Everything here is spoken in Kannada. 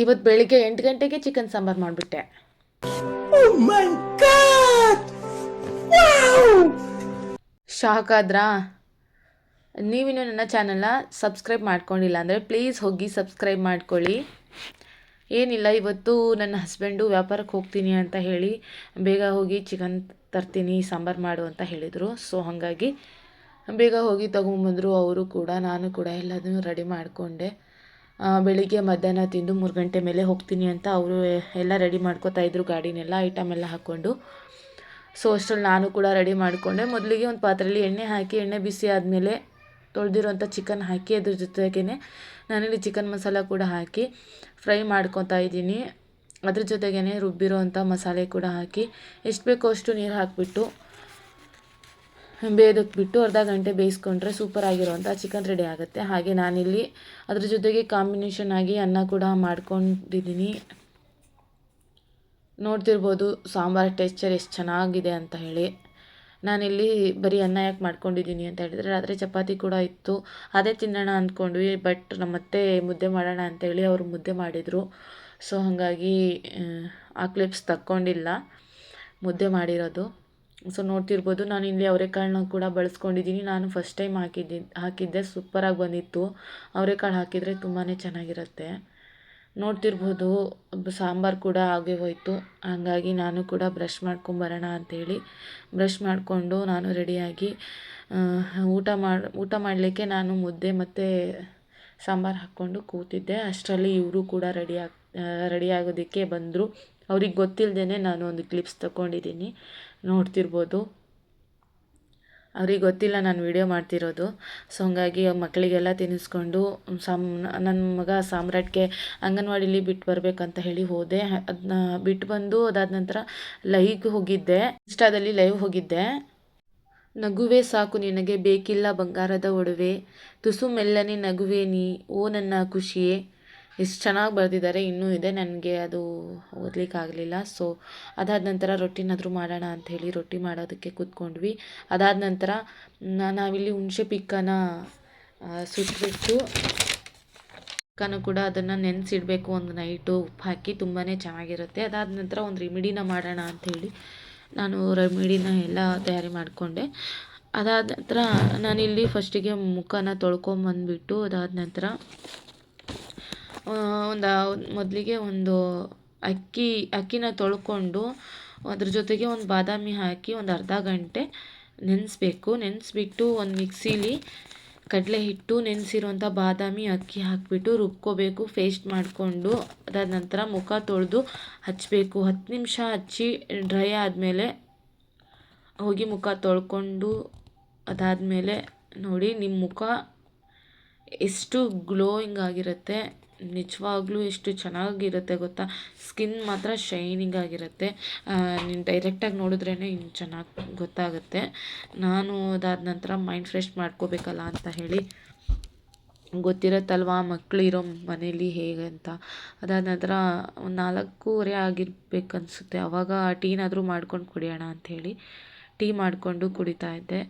ಇವತ್ತು ಬೆಳಿಗ್ಗೆ 8 ಗಂಟೆಗೆ ಚಿಕನ್ ಸಾಂಬಾರು ಮಾಡಿಬಿಟ್ಟೆ. ಶಾಕ್ ಆದ್ರಾ? ನೀವಿನ್ನೂ ನನ್ನ ಚಾನಲ್ನ ಸಬ್ಸ್ಕ್ರೈಬ್ ಮಾಡ್ಕೊಂಡಿಲ್ಲ ಅಂದರೆ ಪ್ಲೀಸ್ ಹೋಗಿ ಸಬ್ಸ್ಕ್ರೈಬ್ ಮಾಡ್ಕೊಳ್ಳಿ. ಏನಿಲ್ಲ, ಇವತ್ತು ನನ್ನ ಹಸ್ಬೆಂಡು ವ್ಯಾಪಾರಕ್ಕೆ ಹೋಗ್ತೀನಿ ಅಂತ ಹೇಳಿ ಬೇಗ ಹೋಗಿ ಚಿಕನ್ ತರ್ತೀನಿ ಸಾಂಬಾರು ಮಾಡು ಅಂತ ಹೇಳಿದರು. ಸೊ ಹಾಗಾಗಿ ಬೇಗ ಹೋಗಿ ತೊಗೊಂಬಂದರು ಅವರು ಕೂಡ. ನಾನು ಕೂಡ ಎಲ್ಲದನ್ನು ರೆಡಿ ಮಾಡಿಕೊಂಡೆ. ಬೆಳಿಗ್ಗೆ ಮಧ್ಯಾಹ್ನ ತಿಂದು 3 ಗಂಟೆ ಮೇಲೆ ಹೋಗ್ತೀನಿ ಅಂತ ಅವರು ಎಲ್ಲ ರೆಡಿ ಮಾಡ್ಕೋತಾ ಇದ್ರು, ಗಾಡಿನೆಲ್ಲ ಐಟಮ್ ಎಲ್ಲ ಹಾಕ್ಕೊಂಡು. ಸೊ ಅಷ್ಟರಲ್ಲಿ ನಾನು ಕೂಡ ರೆಡಿ ಮಾಡಿಕೊಂಡೆ. ಮೊದಲಿಗೆ ಒಂದು ಪಾತ್ರೆಯಲ್ಲಿ ಎಣ್ಣೆ ಹಾಕಿ, ಎಣ್ಣೆ ಬಿಸಿ ಆದಮೇಲೆ ತೊಳೆದಿರೋಂಥ ಚಿಕನ್ ಹಾಕಿ, ಅದ್ರ ಜೊತೆಗೇ ನಾನಿಲ್ಲಿ ಚಿಕನ್ ಮಸಾಲ ಕೂಡ ಹಾಕಿ ಫ್ರೈ ಮಾಡ್ಕೊತಾ ಇದ್ದೀನಿ. ಅದ್ರ ಜೊತೆಗೇ ರುಬ್ಬಿರೋ ಅಂಥ ಮಸಾಲೆ ಕೂಡ ಹಾಕಿ ಎಷ್ಟು ಬೇಕೋ ಅಷ್ಟು ನೀರು ಹಾಕಿಬಿಟ್ಟು ಬೇಯೋದಕ್ಬಿಟ್ಟು ಅರ್ಧ ಗಂಟೆ ಬೇಯಿಸ್ಕೊಂಡ್ರೆ ಸೂಪರ್ ಆಗಿರೋವಂಥ ಚಿಕನ್ ರೆಡಿ ಆಗುತ್ತೆ. ಹಾಗೆ ನಾನಿಲ್ಲಿ ಅದ್ರ ಜೊತೆಗೆ ಕಾಂಬಿನೇಷನ್ ಆಗಿ ಅನ್ನ ಕೂಡ ಮಾಡ್ಕೊಂಡಿದ್ದೀನಿ. ನೋಡ್ತಿರ್ಬೋದು ಸಾಂಬಾರು ಟೆಕ್ಸ್ಚರ್ ಎಷ್ಟು ಚೆನ್ನಾಗಿದೆ ಅಂತ ಹೇಳಿ. ನಾನಿಲ್ಲಿ ಬರೀ ಅನ್ನ ಯಾಕೆ ಮಾಡ್ಕೊಂಡಿದ್ದೀನಿ ಅಂತ ಹೇಳಿದರೆ, ರಾತ್ರಿ ಚಪಾತಿ ಕೂಡ ಇತ್ತು, ಅದೇ ತಿನ್ನೋಣ ಅಂದ್ಕೊಂಡ್ವಿ. ಬಟ್ ನಮ್ಮತ್ತೆ ಮುದ್ದೆ ಮಾಡೋಣ ಅಂತೇಳಿ ಅವರು ಮುದ್ದೆ ಮಾಡಿದರು. ಸೊ ಹಾಗಾಗಿ ಆ ಕ್ಲಿಪ್ಸ್ ತಕ್ಕೊಂಡಿಲ್ಲ, ಮುದ್ದೆ ಮಾಡಿರೋದು. ಸೊ ನೋಡ್ತಿರ್ಬೋದು ನಾನು ಇಲ್ಲಿ ಅವರೆಕಾಳನ್ನ ಕೂಡ ಬಳಸ್ಕೊಂಡಿದ್ದೀನಿ. ನಾನು ಫಸ್ಟ್ ಟೈಮ್ ಹಾಕಿದ್ದೆ, ಸೂಪರಾಗಿ ಬಂದಿತ್ತು. ಅವರೆಕಾಳು ಹಾಕಿದರೆ ತುಂಬಾ ಚೆನ್ನಾಗಿರುತ್ತೆ. ನೋಡ್ತಿರ್ಬೋದು ಸಾಂಬಾರು ಕೂಡ ಆಗೇ ಹೋಯಿತು. ಹಾಗಾಗಿ ನಾನು ಕೂಡ ಬ್ರಷ್ ಮಾಡ್ಕೊಂಬರೋಣ ಅಂಥೇಳಿ ಬ್ರಷ್ ಮಾಡಿಕೊಂಡು ನಾನು ರೆಡಿಯಾಗಿ ಊಟ ಮಾಡಲಿಕ್ಕೆ ನಾನು ಮುದ್ದೆ ಮತ್ತು ಸಾಂಬಾರು ಹಾಕ್ಕೊಂಡು ಕೂತಿದ್ದೆ. ಅಷ್ಟರಲ್ಲಿ ಇವರು ಕೂಡ ರೆಡಿ ಆಗೋದಕ್ಕೆ ಬಂದರು. ಅವ್ರಿಗೆ ಗೊತ್ತಿಲ್ಲದೇ ನಾನು ಒಂದು ಕ್ಲಿಪ್ಸ್ ತಗೊಂಡಿದ್ದೀನಿ, ನೋಡ್ತಿರ್ಬೋದು. ಅವ್ರಿಗೆ ಗೊತ್ತಿಲ್ಲ ನಾನು ವಿಡಿಯೋ ಮಾಡ್ತಿರೋದು. ಸೊ ಹಂಗಾಗಿ ಮಕ್ಕಳಿಗೆಲ್ಲ ತಿನ್ನಿಸ್ಕೊಂಡು ನನ್ನ ಮಗ ಸಾಮ್ರಾಟ್ಗೆ ಅಂಗನವಾಡಿಲಿ ಬಿಟ್ಟು ಬರಬೇಕಂತ ಹೇಳಿ ಹೋದೆ. ಅದನ್ನ ಬಿಟ್ಟು ಬಂದು ಅದಾದ ನಂತರ ಲೈವ್ಗೆ ಹೋಗಿದ್ದೆ, ಇನ್ಸ್ಟಾದಲ್ಲಿ ಲೈವ್ ಹೋಗಿದ್ದೆ. ನಗುವೆ ಸಾಕು ನಿನಗೆ ಬೇಕಿಲ್ಲ ಬಂಗಾರದ ಒಡವೆ, ತುಸು ಮೆಲ್ಲನೆ ನಗುವೆ ನೀ ಓ ನನ್ನ ಖುಷಿಯೇ. ಎಷ್ಟು ಚೆನ್ನಾಗಿ ಬರೆದಿದ್ದಾರೆ. ಇನ್ನೂ ಇದೆ, ನನಗೆ ಅದು ಓದಲಿಕ್ಕಾಗಲಿಲ್ಲ. ಸೊ ಅದಾದ ನಂತರ ರೊಟ್ಟಿನಾದರೂ ಮಾಡೋಣ ಅಂಥೇಳಿ ರೊಟ್ಟಿ ಮಾಡೋದಕ್ಕೆ ಕೂತ್ಕೊಂಡ್ವಿ. ಅದಾದ ನಂತರ ನಾವಿಲ್ಲಿ ಹುಣಸೆ ಪಿಕ್ಕನ ಸುಟ್ಬಿಟ್ಟು ಕೂಡ ಅದನ್ನು ನೆನೆಸಿಡಬೇಕು ಒಂದು ನೈಟು ಉಪ್ಪು ಹಾಕಿ, ತುಂಬಾ ಚೆನ್ನಾಗಿರುತ್ತೆ. ಅದಾದ ನಂತರ ಒಂದು ರೆಮಿಡಿನ ಮಾಡೋಣ ಅಂಥೇಳಿ ನಾನು ರೆಮಿಡಿನ ಎಲ್ಲ ತಯಾರಿ ಮಾಡಿಕೊಂಡೆ. ಅದಾದ ನಂತರ ನಾನಿಲ್ಲಿ ಫಸ್ಟಿಗೆ ಮುಖನ ತೊಳ್ಕೊಂಬಂದ್ಬಿಟ್ಟು ಅದಾದ ನಂತರ ಮೊದಲಿಗೆ ಒಂದು ಅಕ್ಕಿನ ತೊಳ್ಕೊಂಡು ಅದ್ರ ಜೊತೆಗೆ ಒಂದು ಬಾದಾಮಿ ಹಾಕಿ ಒಂದು ಅರ್ಧ ಗಂಟೆ ನೆನೆಸ್ಬೇಕು. ನೆನೆಸ್ಬಿಟ್ಟು ಒಂದು ಮಿಕ್ಸಿಲಿ ಕಡಲೆ ಹಿಟ್ಟು, ನೆನೆಸಿರೋಂಥ ಬಾದಾಮಿ, ಅಕ್ಕಿ ಹಾಕಿಬಿಟ್ಟು ರುಬ್ಕೋಬೇಕು, ಪೇಸ್ಟ್ ಮಾಡಿಕೊಂಡು. ಅದಾದ ನಂತರ ಮುಖ ತೊಳೆದು ಹಚ್ಚಬೇಕು. 10 ನಿಮಿಷ ಹಚ್ಚಿ ಡ್ರೈ ಆದಮೇಲೆ ಹೋಗಿ ಮುಖ ತೊಳ್ಕೊಂಡು ಅದಾದಮೇಲೆ ನೋಡಿ ನಿಮ್ಮ ಮುಖ ಎಷ್ಟು ಗ್ಲೋಯಿಂಗ್ ಆಗಿರುತ್ತೆ. ನಿಜವಾಗ್ಲೂ ಎಷ್ಟು ಚೆನ್ನಾಗಿರುತ್ತೆ ಗೊತ್ತಾ. ಸ್ಕಿನ್ ಮಾತ್ರ ಶೈನಿಂಗ್ ಆಗಿರುತ್ತೆ. ನೀನು ಡೈರೆಕ್ಟಾಗಿ ನೋಡಿದ್ರೇ ಇನ್ನು ಚೆನ್ನಾಗಿ ಗೊತ್ತಾಗುತ್ತೆ. ನಾನು ಅದಾದ ನಂತರ ಮೈಂಡ್ ಫ್ರೆಶ್ ಮಾಡ್ಕೋಬೇಕಲ್ಲ ಅಂತ ಹೇಳಿ, ಗೊತ್ತಿರುತ್ತಲ್ವ ಮಕ್ಕಳು ಇರೋ ಮನೇಲಿ ಹೇಗೆ ಅಂತ. ಅದಾದ ನಂತರ ಒಂದು 4:15 ಆಗಿರ್ಬೇಕನ್ಸುತ್ತೆ. ಆವಾಗ ಟೀನಾದರೂ ಮಾಡ್ಕೊಂಡು ಕುಡಿಯೋಣ ಅಂಥೇಳಿ ಟೀ ಮಾಡಿಕೊಂಡು ಕುಡಿತಾ ಇದ್ದೆ.